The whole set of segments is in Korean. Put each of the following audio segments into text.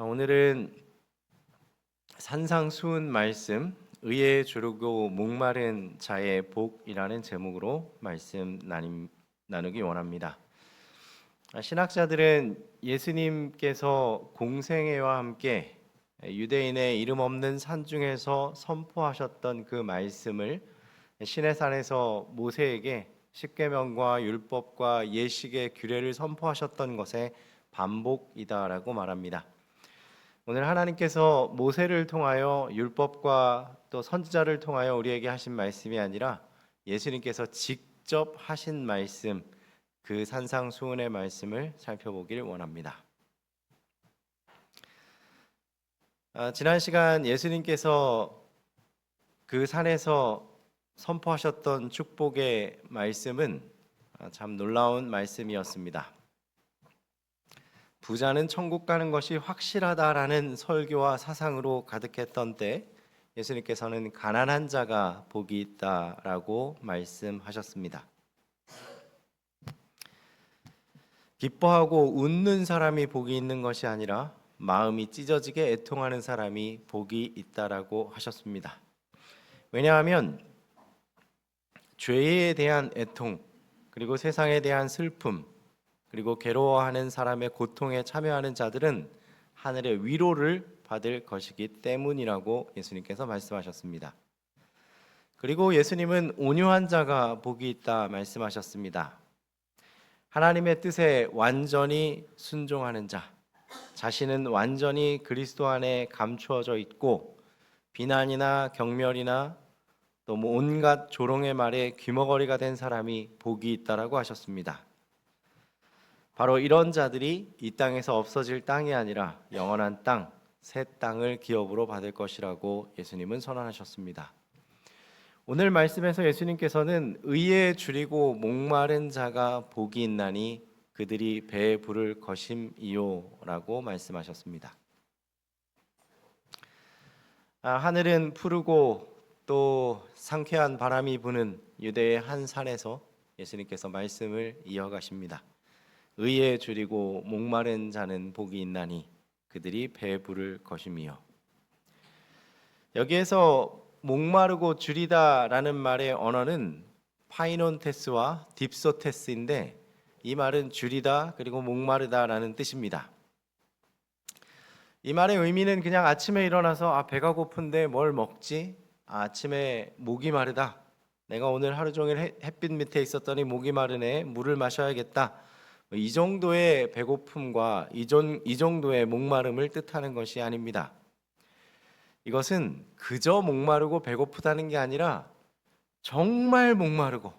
오늘은 산상수훈 말씀 의에 주르고 목마른 자의 복이라는 제목으로 말씀 나누기 원합니다. 신학자들은 예수님께서 공생애와 함께 유대인의 이름 없는 산중에서 선포하셨던 그 말씀을 시내산에서 모세에게 십계명과 율법과 예식의 규례를 선포하셨던 것의 반복이다라고 말합니다. 오늘 하나님께서 모세를 통하여 율법과 또 선지자를 통하여 우리에게 하신 말씀이 아니라 예수님께서 직접 하신 말씀, 그 산상수훈의 말씀을 살펴보길 원합니다. 지난 시간 예수님께서 그 산에서 선포하셨던 축복의 말씀은 참 놀라운 말씀이었습니다. 부자는 천국 가는 것이 확실하다라는 설교와 사상으로 가득했던 때 예수님께서는 가난한 자가 복이 있다라고 말씀하셨습니다. 기뻐하고 웃는 사람이 복이 있는 것이 아니라 마음이 찢어지게 애통하는 사람이 복이 있다라고 하셨습니다. 왜냐하면 죄에 대한 애통, 그리고 세상에 대한 슬픔, 그리고 괴로워하는 사람의 고통에 참여하는 자들은 하늘의 위로를 받을 것이기 때문이라고 예수님께서 말씀하셨습니다. 그리고 예수님은 온유한 자가 복이 있다 말씀하셨습니다. 하나님의 뜻에 완전히 순종하는 자, 자신은 완전히 그리스도 안에 감추어져 있고 비난이나 경멸이나 또 온갖 조롱의 말에 귀머거리가 된 사람이 복이 있다라고 하셨습니다. 바로 이런 자들이 이 땅에서 없어질 땅이 아니라 영원한 땅, 새 땅을 기업으로 받을 것이라고 예수님은 선언하셨습니다. 오늘 말씀에서 예수님께서는 의에 주리고 목마른 자가 복이 있나니 그들이 배에 부를 것임이요라고 말씀하셨습니다. 하늘은 푸르고 또 상쾌한 바람이 부는 유대의 한 산에서 예수님께서 말씀을 이어가십니다. 의에 주리고 목마른 자는 복이 있나니 그들이 배에 부를 것임이요. 여기에서 목마르고 주리다라는 말의 언어는 파이논테스와 딥소테스인데 이 말은 주리다 그리고 목마르다라는 뜻입니다. 이 말의 의미는 그냥 아침에 일어나서 배가 고픈데 뭘 먹지? 아침에 목이 마르다. 내가 오늘 하루 종일 햇빛 밑에 있었더니 목이 마르네. 물을 마셔야겠다. 이 정도의 배고픔과 이 정도의 목마름을 뜻하는 것이 아닙니다. 이것은 그저 목마르고 배고프다는 게 아니라 정말 목마르고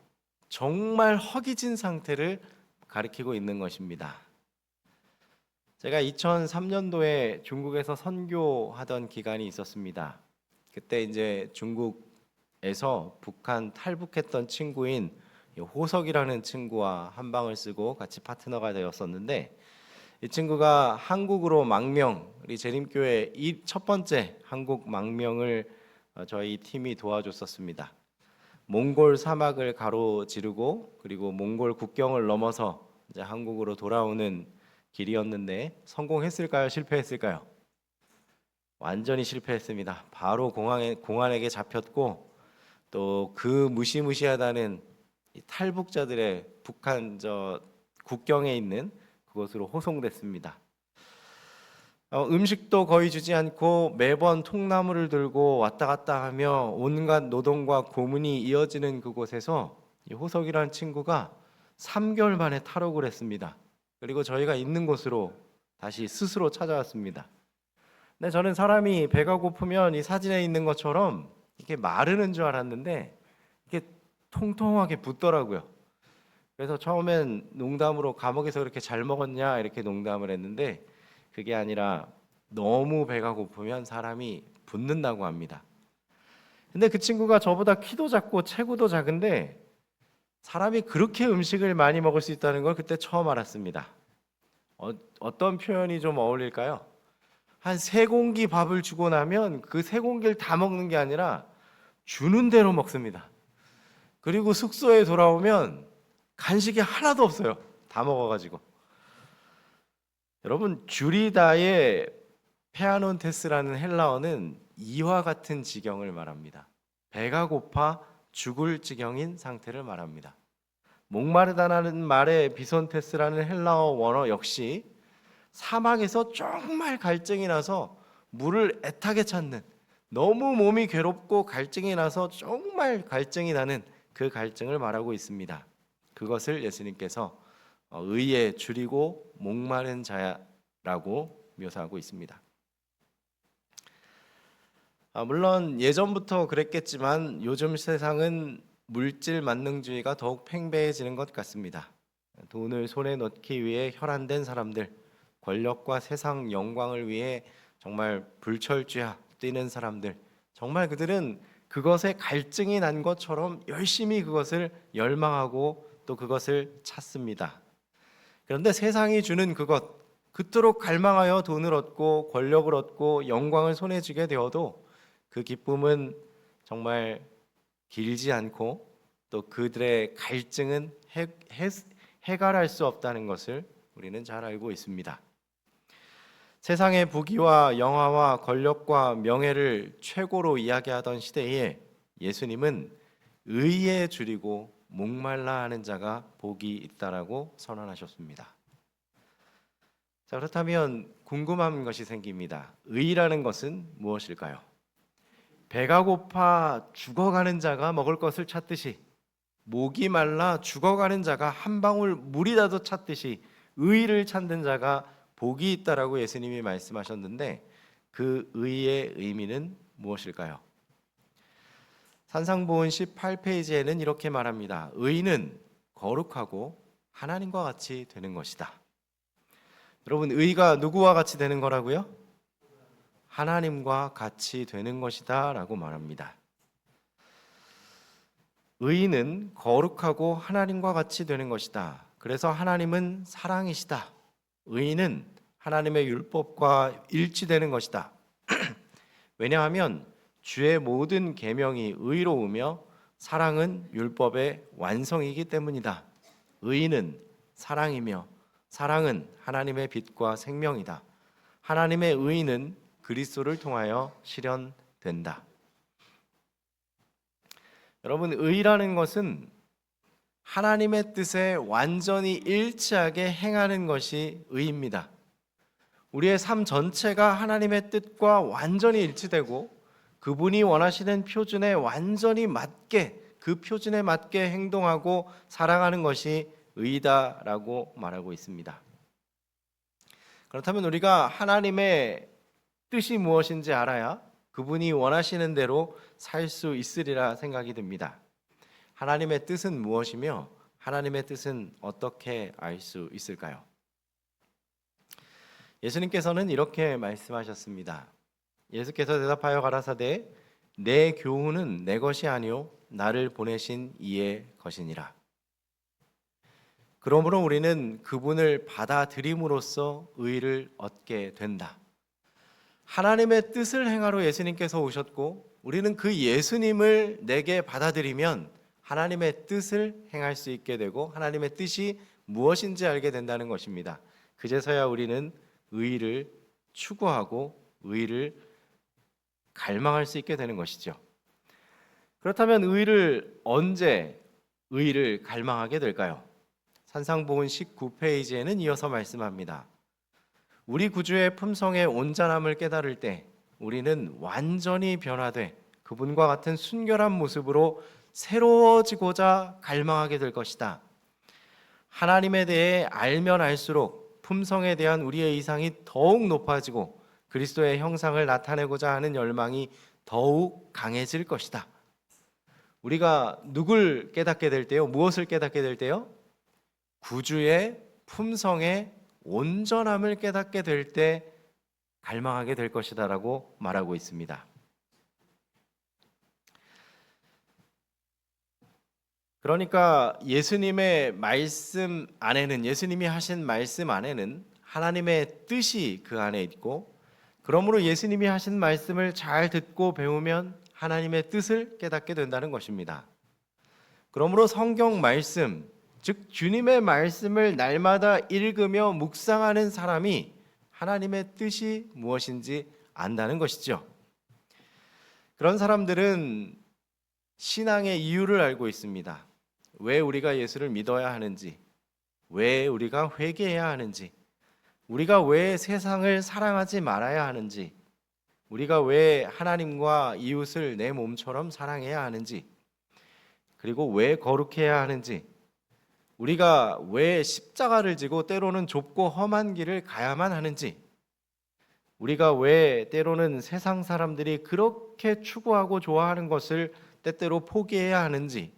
정말 허기진 상태를 가리키고 있는 것입니다. 제가 2003년도에 중국에서 선교하던 기간이 있었습니다. 그때 이제 중국에서 북한 탈북했던 친구인 호석이라는 친구와 한 방을 쓰고 같이 파트너가 되었었는데 이 친구가 한국으로 망명, 우리 재림교회 첫 번째 한국 망명을 저희 팀이 도와줬었습니다. 몽골 사막을 가로지르고 그리고 몽골 국경을 넘어서 이제 한국으로 돌아오는 길이었는데 성공했을까요? 실패했을까요? 완전히 실패했습니다. 바로 공안에게 잡혔고 또 그 무시무시하다는 이 탈북자들의 북한 국경에 있는 그곳으로 호송됐습니다. 음식도 거의 주지 않고 매번 통나무를 들고 왔다 갔다 하며 온갖 노동과 고문이 이어지는 그곳에서 이 호석이라는 친구가 3개월 만에 탈옥을 했습니다. 그리고 저희가 있는 곳으로 다시 스스로 찾아왔습니다. 근데 저는 사람이 배가 고프면 이 사진에 있는 것처럼 이렇게 마르는 줄 알았는데 이게 통통하게 붓더라고요. 그래서 처음엔 농담으로 감옥에서 그렇게 잘 먹었냐 이렇게 농담을 했는데 그게 아니라 너무 배가 고프면 사람이 붓는다고 합니다. 근데 그 친구가 저보다 키도 작고 체구도 작은데 사람이 그렇게 음식을 많이 먹을 수 있다는 걸 그때 처음 알았습니다. 어떤 표현이 좀 어울릴까요? 한 3공기 밥을 주고 나면 그 3공기를 다 먹는 게 아니라 주는 대로 먹습니다. 그리고 숙소에 돌아오면 간식이 하나도 없어요. 다 먹어가지고. 여러분, 주리다의 페아논테스라는 헬라어는 이와 같은 지경을 말합니다. 배가 고파 죽을 지경인 상태를 말합니다. 목마르다라는 말의 비손테스라는 헬라어 원어 역시 사막에서 정말 갈증이 나서 물을 애타게 찾는, 너무 몸이 괴롭고 갈증이 나서 정말 갈증이 나는 그 갈증을 말하고 있습니다. 그것을 예수님께서 의에 줄이고 목마른 자라고 묘사하고 있습니다. 물론 예전부터 그랬겠지만 요즘 세상은 물질 만능주의가 더욱 팽배해지는 것 같습니다. 돈을 손에 넣기 위해 혈안된 사람들, 권력과 세상 영광을 위해 정말 불철주야 뛰는 사람들, 정말 그들은 그것에 갈증이 난 것처럼 열심히 그것을 열망하고 또 그것을 찾습니다. 그런데 세상이 주는 그것, 그토록 갈망하여 돈을 얻고 권력을 얻고 영광을 손에 쥐게 되어도 그 기쁨은 정말 길지 않고 또 그들의 갈증은 해결할 수 없다는 것을 우리는 잘 알고 있습니다. 세상의 부귀와 영화와 권력과 명예를 최고로 이야기하던 시대에 예수님은 의에 줄이고 목말라 하는 자가 복이 있다라고 선언하셨습니다. 자, 그렇다면 궁금한 것이 생깁니다. 의라는 것은 무엇일까요? 배가 고파 죽어가는 자가 먹을 것을 찾듯이, 목이 말라 죽어가는 자가 한 방울 물이라도 찾듯이 의를 찾는 자가 복이 있다라고 예수님이 말씀하셨는데, 그 의의 의미는 무엇일까요? 산상보훈 18페이지에는 이렇게 말합니다. 의는 거룩하고 하나님과 같이 되는 것이다. 여러분, 의가 누구와 같이 되는 거라고요? 하나님과 같이 되는 것이다 라고 말합니다. 의는 거룩하고 하나님과 같이 되는 것이다. 그래서 하나님은 사랑이시다. 의는 하나님의 율법과 일치되는 것이다. 왜냐하면 주의 모든 계명이 의로우며 사랑은 율법의 완성이기 때문이다. 의는 사랑이며 사랑은 하나님의 빛과 생명이다. 하나님의 의는 그리스도를 통하여 실현된다. 여러분, 의라는 것은 하나님의 뜻에 완전히 일치하게 행하는 것이 의입니다. 우리의 삶 전체가 하나님의 뜻과 완전히 일치되고 그분이 원하시는 표준에 완전히 맞게, 그 표준에 맞게 행동하고 살아가는 것이 의다라고 말하고 있습니다. 그렇다면 우리가 하나님의 뜻이 무엇인지 알아야 그분이 원하시는 대로 살 수 있으리라 생각이 듭니다. 하나님의 뜻은 무엇이며 하나님의 뜻은 어떻게 알 수 있을까요? 예수님께서는 이렇게 말씀하셨습니다. 예수께서 대답하여 가라사대 내 교훈은 내 것이 아니요 나를 보내신 이의 것이니라. 그러므로 우리는 그분을 받아들임으로써 의를 얻게 된다. 하나님의 뜻을 행하러 예수님께서 오셨고 우리는 그 예수님을 내게 받아들이면 하나님의 뜻을 행할 수 있게 되고 하나님의 뜻이 무엇인지 알게 된다는 것입니다. 그제서야 우리는 의를 추구하고 의를 갈망할 수 있게 되는 것이죠. 그렇다면 언제 의를 갈망하게 될까요? 산상보훈 19페이지에는 이어서 말씀합니다. 우리 구주의 품성의 온전함을 깨달을 때 우리는 완전히 변화돼 그분과 같은 순결한 모습으로 새로워지고자 갈망하게 될 것이다. 하나님에 대해 알면 알수록 품성에 대한 우리의 이상이 더욱 높아지고 그리스도의 형상을 나타내고자 하는 열망이 더욱 강해질 것이다. 우리가 누굴 깨닫게 될 때요? 무엇을 깨닫게 될 때요? 구주의 품성의 온전함을 깨닫게 될 때 갈망하게 될 것이다라고 말하고 있습니다. 그러니까 예수님의 말씀 안에는, 예수님이 하신 말씀 안에는 하나님의 뜻이 그 안에 있고, 그러므로 예수님이 하신 말씀을 잘 듣고 배우면 하나님의 뜻을 깨닫게 된다는 것입니다. 그러므로 성경 말씀, 즉 주님의 말씀을 날마다 읽으며 묵상하는 사람이 하나님의 뜻이 무엇인지 안다는 것이죠. 그런 사람들은 신앙의 이유를 알고 있습니다. 왜 우리가 예수를 믿어야 하는지, 왜 우리가 회개해야 하는지, 우리가 왜 세상을 사랑하지 말아야 하는지, 우리가 왜 하나님과 이웃을 내 몸처럼 사랑해야 하는지, 그리고 왜 거룩해야 하는지, 우리가 왜 십자가를 지고 때로는 좁고 험한 길을 가야만 하는지, 우리가 왜 때로는 세상 사람들이 그렇게 추구하고 좋아하는 것을 때때로 포기해야 하는지,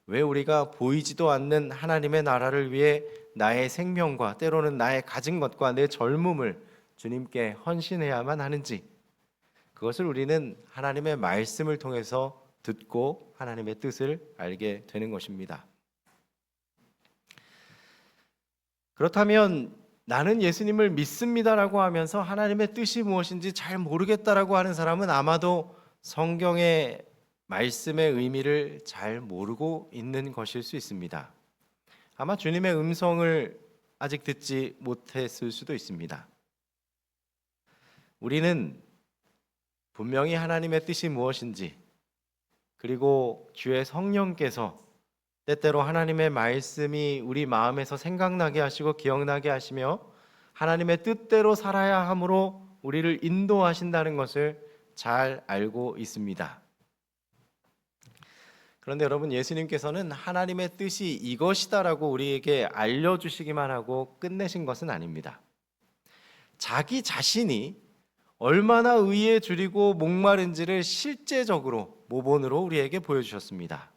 왜 우리가 보이지도 않는 하나님의 나라를 위해 나의 생명과 때로는 나의 가진 것과 내 젊음을 주님께 헌신해야만 하는지, 그것을 우리는 하나님의 말씀을 통해서 듣고 하나님의 뜻을 알게 되는 것입니다. 그렇다면 나는 예수님을 믿습니다라고 하면서 하나님의 뜻이 무엇인지 잘 모르겠다라고 하는 사람은 아마도 성경의 말씀의 의미를 잘 모르고 있는 것일 수 있습니다. 아마 주님의 음성을 아직 듣지 못했을 수도 있습니다. 우리는 분명히 하나님의 뜻이 무엇인지, 그리고 주의 성령께서 때때로 하나님의 말씀이 우리 마음에서 생각나게 하시고 기억나게 하시며 하나님의 뜻대로 살아야 함으로 우리를 인도하신다는 것을 잘 알고 있습니다. 그런데 여러분, 예수님께서는 하나님의 뜻이 이것이다라고 우리에게 알려주시기만 하고 끝내신 것은 아닙니다. 자기 자신이 얼마나 의에 줄이고 목마른지를 실제적으로 모본으로 우리에게 보여주셨습니다.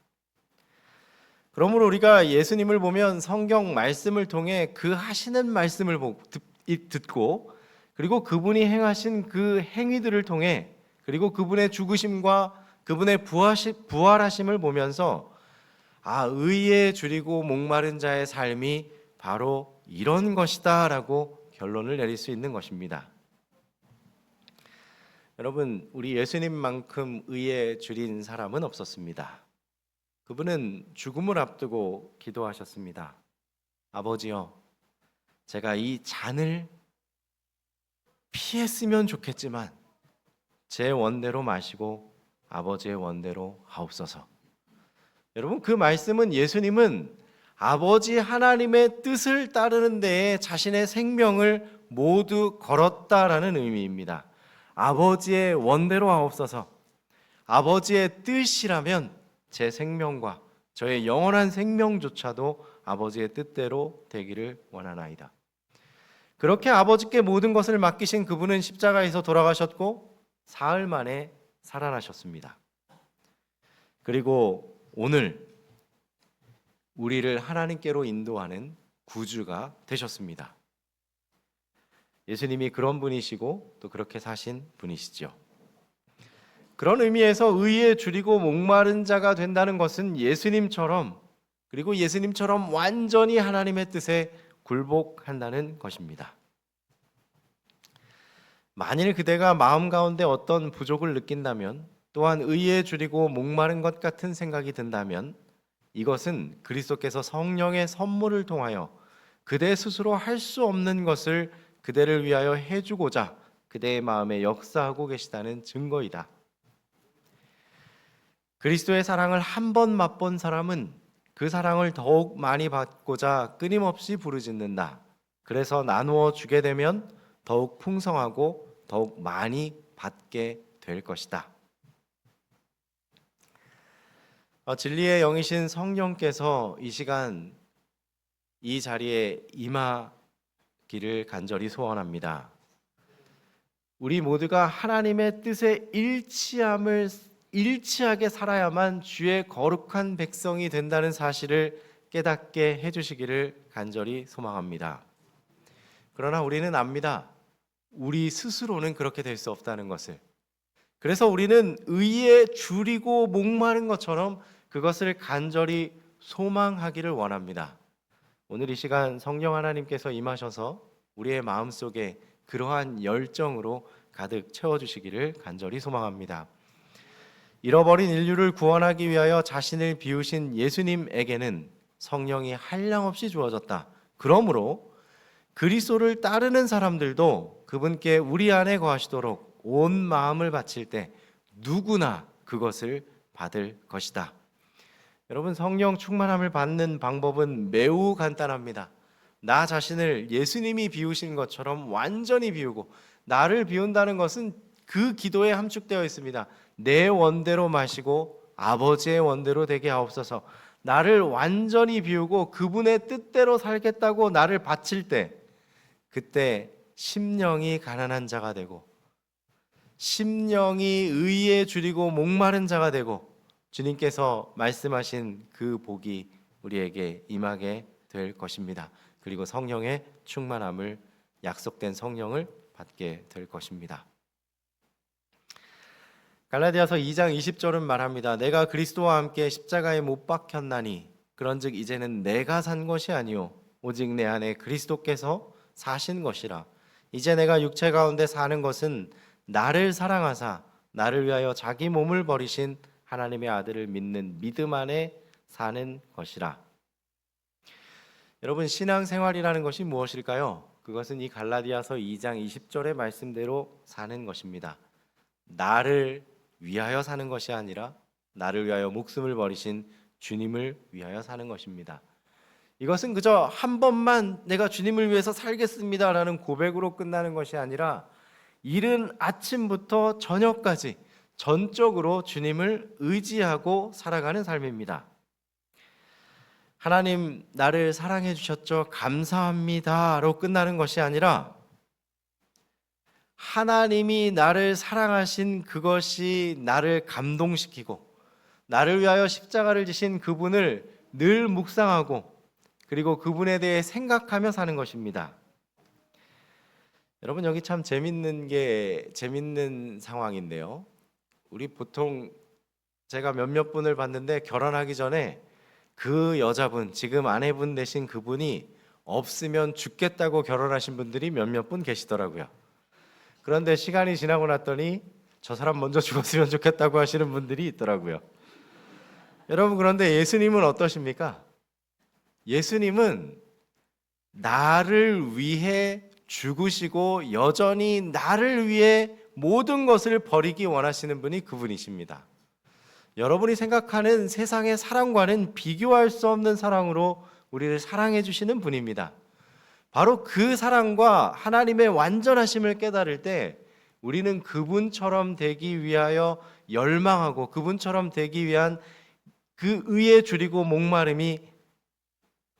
그러므로 우리가 예수님을 보면 성경 말씀을 통해 그 하시는 말씀을 듣고, 그리고 그분이 행하신 그 행위들을 통해, 그리고 그분의 죽으심과 그분의 부활하심을 보면서 의에 줄이고 목마른 자의 삶이 바로 이런 것이다 라고 결론을 내릴 수 있는 것입니다. 여러분, 우리 예수님만큼 의에 줄인 사람은 없었습니다. 그분은 죽음을 앞두고 기도하셨습니다. 아버지여, 제가 이 잔을 피했으면 좋겠지만 제 원대로 마시고 아버지의 원대로 하옵소서. 여러분, 그 말씀은 예수님은 아버지 하나님의 뜻을 따르는 데에 자신의 생명을 모두 걸었다라는 의미입니다. 아버지의 원대로 하옵소서. 아버지의 뜻이라면 제 생명과 저의 영원한 생명조차도 아버지의 뜻대로 되기를 원하나이다. 그렇게 아버지께 모든 것을 맡기신 그분은 십자가에서 돌아가셨고 사흘 만에 살아나셨습니다. 그리고 오늘 우리를 하나님께로 인도하는 구주가 되셨습니다. 예수님이 그런 분이시고 또 그렇게 사신 분이시죠. 그런 의미에서 의에 줄이고 목마른 자가 된다는 것은 예수님처럼, 그리고 예수님처럼 완전히 하나님의 뜻에 굴복한다는 것입니다. 만일 그대가 마음 가운데 어떤 부족을 느낀다면, 또한 의에 줄이고 목마른 것 같은 생각이 든다면, 이것은 그리스도께서 성령의 선물을 통하여 그대 스스로 할 수 없는 것을 그대를 위하여 해주고자 그대의 마음에 역사하고 계시다는 증거이다. 그리스도의 사랑을 한 번 맛본 사람은 그 사랑을 더욱 많이 받고자 끊임없이 부르짖는다. 그래서 나누어 주게 되면 더욱 풍성하고 더욱 많이 받게 될 것이다. 진리의 영이신 성령께서 이 시간 이 자리에 임하기를 간절히 소원합니다. 우리 모두가 하나님의 뜻에 일치하게 살아야만 주의 거룩한 백성이 된다는 사실을 깨닫게 해주시기를 간절히 소망합니다. 그러나 우리는 압니다. 우리 스스로는 그렇게 될 수 없다는 것을. 그래서 우리는 의에 줄이고 목마른 것처럼 그것을 간절히 소망하기를 원합니다. 오늘 이 시간 성령 하나님께서 임하셔서 우리의 마음속에 그러한 열정으로 가득 채워주시기를 간절히 소망합니다. 잃어버린 인류를 구원하기 위하여 자신을 비우신 예수님에게는 성령이 한량없이 주어졌다. 그러므로 그리스도를 따르는 사람들도 그분께 우리 안에 거하시도록 온 마음을 바칠 때 누구나 그것을 받을 것이다. 여러분, 성령 충만함을 받는 방법은 매우 간단합니다. 나 자신을 예수님이 비우신 것처럼 완전히 비우고, 나를 비운다는 것은 그 기도에 함축되어 있습니다. 내 원대로 마시고 아버지의 원대로 되게 하옵소서. 나를 완전히 비우고 그분의 뜻대로 살겠다고 나를 바칠 때, 그때 심령이 가난한 자가 되고 심령이 의에 줄이고 목마른 자가 되고 주님께서 말씀하신 그 복이 우리에게 임하게 될 것입니다. 그리고 성령의 충만함을, 약속된 성령을 받게 될 것입니다. 갈라디아서 2장 20절은 말합니다. 내가 그리스도와 함께 십자가에 못 박혔나니 그런즉 이제는 내가 산 것이 아니요 오직 내 안에 그리스도께서 사신 것이라. 이제 내가 육체 가운데 사는 것은 나를 사랑하사 나를 위하여 자기 몸을 버리신 하나님의 아들을 믿는 믿음 안에 사는 것이라. 여러분, 신앙생활이라는 것이 무엇일까요? 그것은 이 갈라디아서 2장 20절의 말씀대로 사는 것입니다. 나를 위하여 사는 것이 아니라 나를 위하여 목숨을 버리신 주님을 위하여 사는 것입니다. 이것은 그저 한 번만 내가 주님을 위해서 살겠습니다라는 고백으로 끝나는 것이 아니라 이른 아침부터 저녁까지 전적으로 주님을 의지하고 살아가는 삶입니다. 하나님, 나를 사랑해 주셨죠, 감사합니다로 끝나는 것이 아니라 하나님이 나를 사랑하신 그것이 나를 감동시키고 나를 위하여 십자가를 지신 그분을 늘 묵상하고 그리고 그분에 대해 생각하며 사는 것입니다. 여러분, 여기 참 재밌는 상황인데요. 우리 보통 제가 몇몇 분을 봤는데 결혼하기 전에 그 여자분, 지금 아내분 되신 그분이 없으면 죽겠다고 결혼하신 분들이 몇몇 분 계시더라고요. 그런데 시간이 지나고 났더니 저 사람 먼저 죽었으면 좋겠다고 하시는 분들이 있더라고요. 여러분, 그런데 예수님은 어떠십니까? 예수님은 나를 위해 죽으시고 여전히 나를 위해 모든 것을 버리기 원하시는 분이 그분이십니다. 여러분이 생각하는 세상의 사랑과는 비교할 수 없는 사랑으로 우리를 사랑해 주시는 분입니다. 바로 그 사랑과 하나님의 완전하심을 깨달을 때 우리는 그분처럼 되기 위하여 열망하고 그분처럼 되기 위한 그 의에 줄이고 목마름이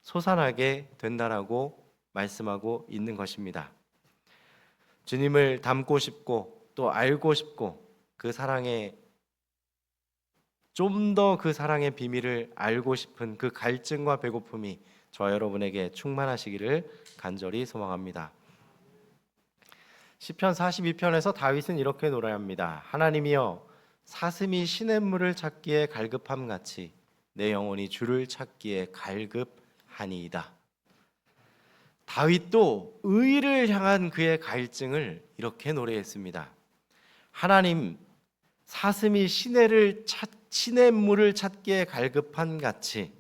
솟아나게 된다라고 말씀하고 있는 것입니다. 주님을 닮고 싶고 또 알고 싶고 그 사랑의 좀 더 그 사랑의 비밀을 알고 싶은 그 갈증과 배고픔이 저와 여러분에게 충만하시기를 간절히 소망합니다. 시편 42편에서 다윗은 이렇게 노래합니다. 하나님이여, 사슴이 시냇물을 찾기에 갈급함 같이 내 영혼이 주를 찾기에 갈급하니이다. 다윗도 의를 향한 그의 갈증을 이렇게 노래했습니다. 하나님, 사슴이 시냇물을 찾기에 갈급한 같이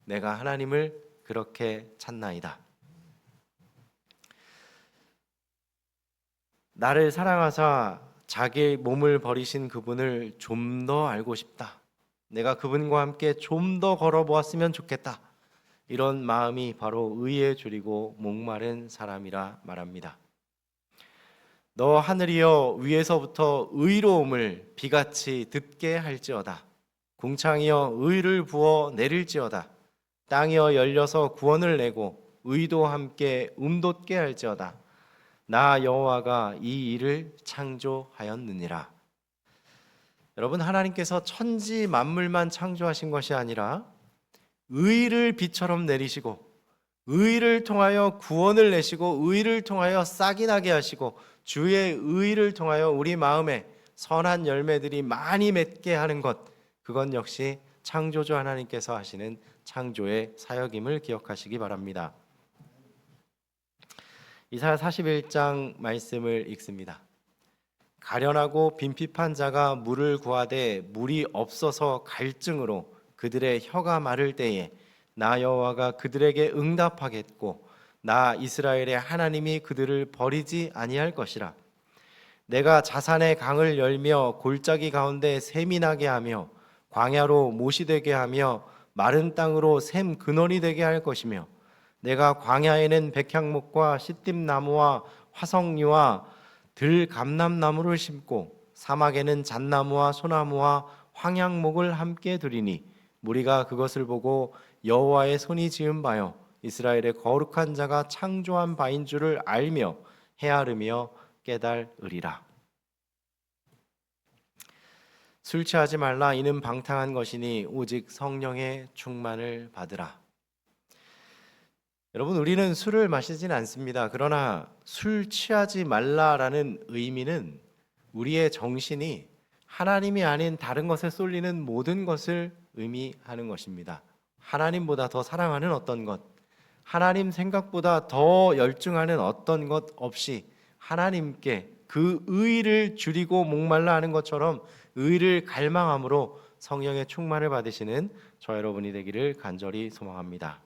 내가 하나님을 그렇게 찾나이다. 나를 사랑하사 자기 몸을 버리신 그분을 좀 더 알고 싶다. 내가 그분과 함께 좀 더 걸어보았으면 좋겠다. 이런 마음이 바로 의에 줄이고 목마른 사람이라 말합니다. 너 하늘이여, 위에서부터 의로움을 비같이 듣게 할지어다. 궁창이여, 의를 부어 내릴지어다. 땅이여, 열려서 구원을 내고 의도 함께 돋게 할지어다. 나 여호와가 이 일을 창조하였느니라. 여러분, 하나님께서 천지 만물만 창조하신 것이 아니라 의를 비처럼 내리시고 의를 통하여 구원을 내시고 의를 통하여 싹이 나게 하시고 주의 의를 통하여 우리 마음에 선한 열매들이 많이 맺게 하는 것, 그건 역시 창조주 하나님께서 하시는 창조의 사역임을 기억하시기 바랍니다. 이사야 41장 말씀을 읽습니다. 가련하고 빈핍한 자가 물을 구하되 물이 없어서 갈증으로 그들의 혀가 마를 때에 나 여호와가 그들에게 응답하겠고 나 이스라엘의 하나님이 그들을 버리지 아니할 것이라. 내가 자산의 강을 열며 골짜기 가운데 샘이 나게 하며 광야로 못이 되게 하며 마른 땅으로 샘 근원이 되게 할 것이며 내가 광야에는 백향목과 시띠나무와 화석류와 들감람나무를 심고 사막에는 잣나무와 소나무와 황양목을 함께 두리니 무리가 그것을 보고 여호와의 손이 지은 바요 이스라엘의 거룩한 자가 창조한 바인 줄을 알며 헤아르며 깨달으리라. 술 취하지 말라. 이는 방탕한 것이니 오직 성령의 충만을 받으라. 여러분, 우리는 술을 마시진 않습니다. 그러나 술 취하지 말라라는 의미는 우리의 정신이 하나님이 아닌 다른 것에 쏠리는 모든 것을 의미하는 것입니다. 하나님보다 더 사랑하는 어떤 것, 하나님 생각보다 더 열중하는 어떤 것 없이 하나님께 그 의를 줄이고 목말라 하는 것처럼 의를 갈망함으로 성령의 충만을 받으시는 저 여러분이 되기를 간절히 소망합니다.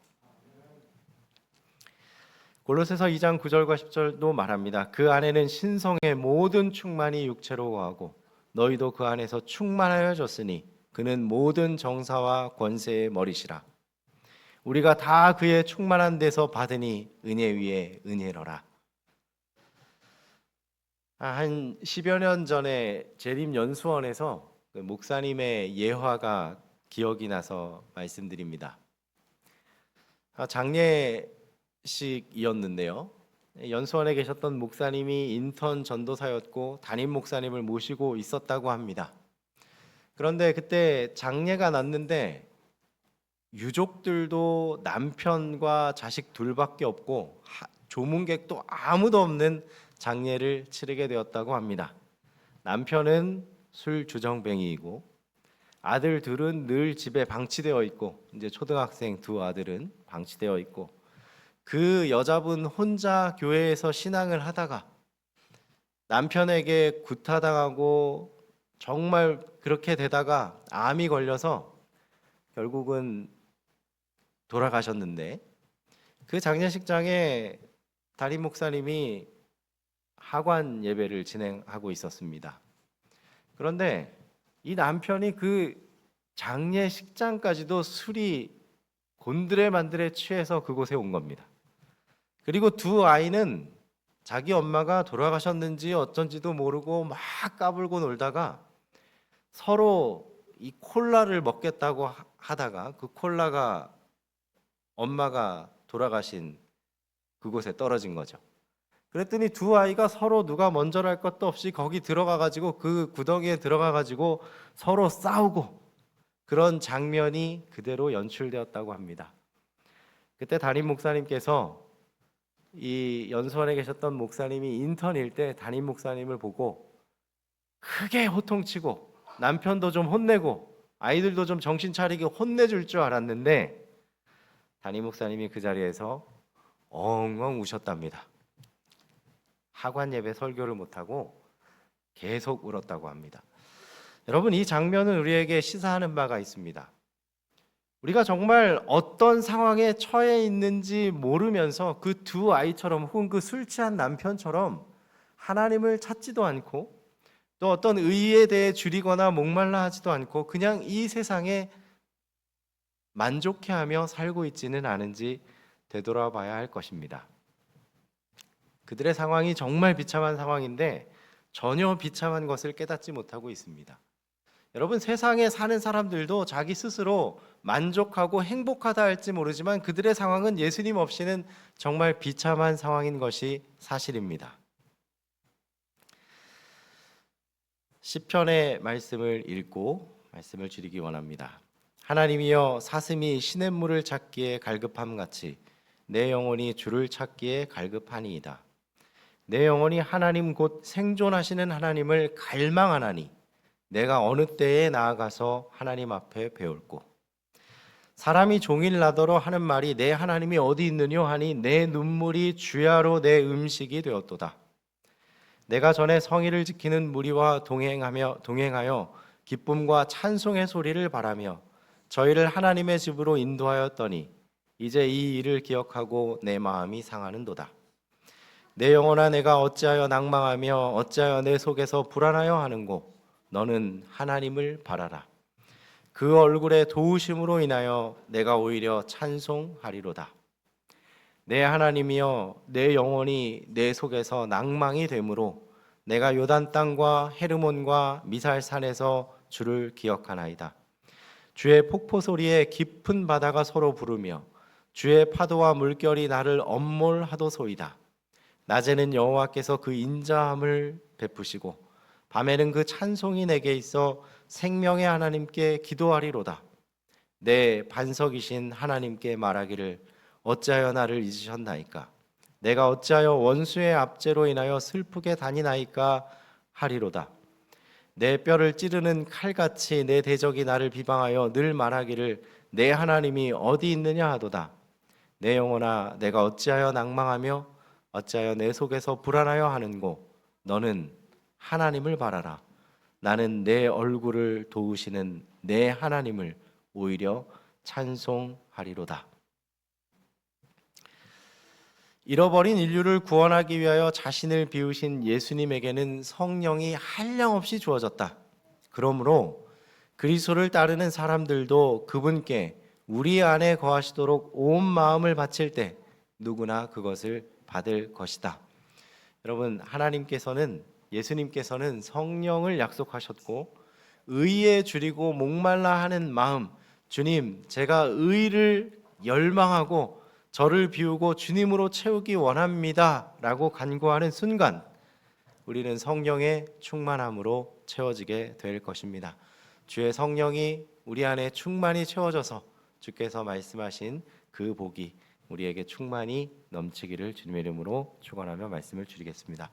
골로새서 2장 9절과 10절도 말합니다. 그 안에는 신성의 모든 충만이 육체로 거하고 너희도 그 안에서 충만하여졌으니 그는 모든 정사와 권세의 머리시라. 우리가 다 그의 충만한 데서 받으니 은혜 위에 은혜로라. 한 10여 년 전에 재림 연수원에서 그 목사님의 예화가 기억이 나서 말씀드립니다. 장례식이었는데요. 연수원에 계셨던 목사님이 인턴 전도사였고 담임 목사님을 모시고 있었다고 합니다. 그런데 그때 장례가 났는데 유족들도 남편과 자식 둘밖에 없고 조문객도 아무도 없는 장례를 치르게 되었다고 합니다. 남편은 술 주정뱅이이고 아들 둘은 늘 집에 방치되어 있고 이제 초등학생 두 아들은 방치되어 있고 그 여자분 혼자 교회에서 신앙을 하다가 남편에게 구타당하고 정말 그렇게 되다가 암이 걸려서 결국은 돌아가셨는데 그 장례식장에 담임 목사님이 하관 예배를 진행하고 있었습니다. 그런데 이 남편이 그 장례식장까지도 술이 곤드레만드레 취해서 그곳에 온 겁니다. 그리고 두 아이는 자기 엄마가 돌아가셨는지 어쩐지도 모르고 막 까불고 놀다가 서로 이 콜라를 먹겠다고 하다가 그 콜라가 엄마가 돌아가신 그곳에 떨어진 거죠. 그랬더니 두 아이가 서로 누가 먼저랄 것도 없이 거기 들어가 가지고 그 구덩이에 들어가 가지고 서로 싸우고 그런 장면이 그대로 연출되었다고 합니다. 그때 담임 목사님께서 이 연수원에 계셨던 목사님이 인턴일 때 담임 목사님을 보고 크게 호통치고 남편도 좀 혼내고 아이들도 좀 정신 차리게 혼내줄 줄 알았는데 담임 목사님이 그 자리에서 엉엉 우셨답니다. 하관 예배 설교를 못하고 계속 울었다고 합니다. 여러분, 이 장면은 우리에게 시사하는 바가 있습니다. 우리가 정말 어떤 상황에 처해 있는지 모르면서 그 두 아이처럼 혹은 그 술 취한 남편처럼 하나님을 찾지도 않고 또 어떤 의에 대해 줄이거나 목말라 하지도 않고 그냥 이 세상에 만족해하며 살고 있지는 않은지 되돌아봐야 할 것입니다. 그들의 상황이 정말 비참한 상황인데 전혀 비참한 것을 깨닫지 못하고 있습니다. 여러분, 세상에 사는 사람들도 자기 스스로 만족하고 행복하다 할지 모르지만 그들의 상황은 예수님 없이는 정말 비참한 상황인 것이 사실입니다. 시편의 말씀을 읽고 말씀을 줄이기 원합니다. 하나님이여, 사슴이 시냇물을 찾기에 갈급함 같이 내 영혼이 주를 찾기에 갈급하니이다. 내 영혼이 하나님 곧 생존하시는 하나님을 갈망하나니 내가 어느 때에 나아가서 하나님 앞에 배울꼬. 사람이 종일 나더러 하는 말이 내 하나님이 어디 있느뇨 하니 내 눈물이 주야로 내 음식이 되었도다. 내가 전에 성의를 지키는 무리와 동행하여 기쁨과 찬송의 소리를 바라며 저희를 하나님의 집으로 인도하였더니 이제 이 일을 기억하고 내 마음이 상하는도다. 내 영혼아, 내가 어찌하여 낭망하며 어찌하여 내 속에서 불안하여 하는고 너는 하나님을 바라라. 그 얼굴의 도우심으로 인하여 내가 오히려 찬송하리로다. 내 하나님이여, 내 영혼이 내 속에서 낭망이 되므로 내가 요단 땅과 헤르몬과 미살산에서 주를 기억하나이다. 주의 폭포 소리에 깊은 바다가 서로 부르며 주의 파도와 물결이 나를 엄몰하도소이다. 낮에는 여호와께서 그 인자함을 베푸시고 밤에는 그 찬송이 내게 있어 생명의 하나님께 기도하리로다. 내 반석이신 하나님께 말하기를 어찌하여 나를 잊으셨나이까? 내가 어찌하여 원수의 압제로 인하여 슬프게 다니나이까 하리로다. 내 뼈를 찌르는 칼같이 내 대적이 나를 비방하여 늘 말하기를 내 하나님이 어디 있느냐 하도다. 내 영혼아, 내가 어찌하여 낭망하며 어찌하여 내 속에서 불안하여 하는고 너는 하나님을 바라라. 나는 내 얼굴을 도우시는 내 하나님을 오히려 찬송하리로다. 잃어버린 인류를 구원하기 위하여 자신을 비우신 예수님에게는 성령이 한량없이 주어졌다. 그러므로 그리스도를 따르는 사람들도 그분께 우리 안에 거하시도록 온 마음을 바칠 때 누구나 그것을 받을 것이다. 여러분, 예수님께서는 성령을 약속하셨고 의에 줄이고 목말라 하는 마음, 주님, 제가 의를 열망하고 저를 비우고 주님으로 채우기 원합니다 라고 간구하는 순간 우리는 성령의 충만함으로 채워지게 될 것입니다. 주의 성령이 우리 안에 충만히 채워져서 주께서 말씀하신 그 복이 우리에게 충만히 넘치기를 주님의 이름으로 축원하며 말씀을 드리겠습니다.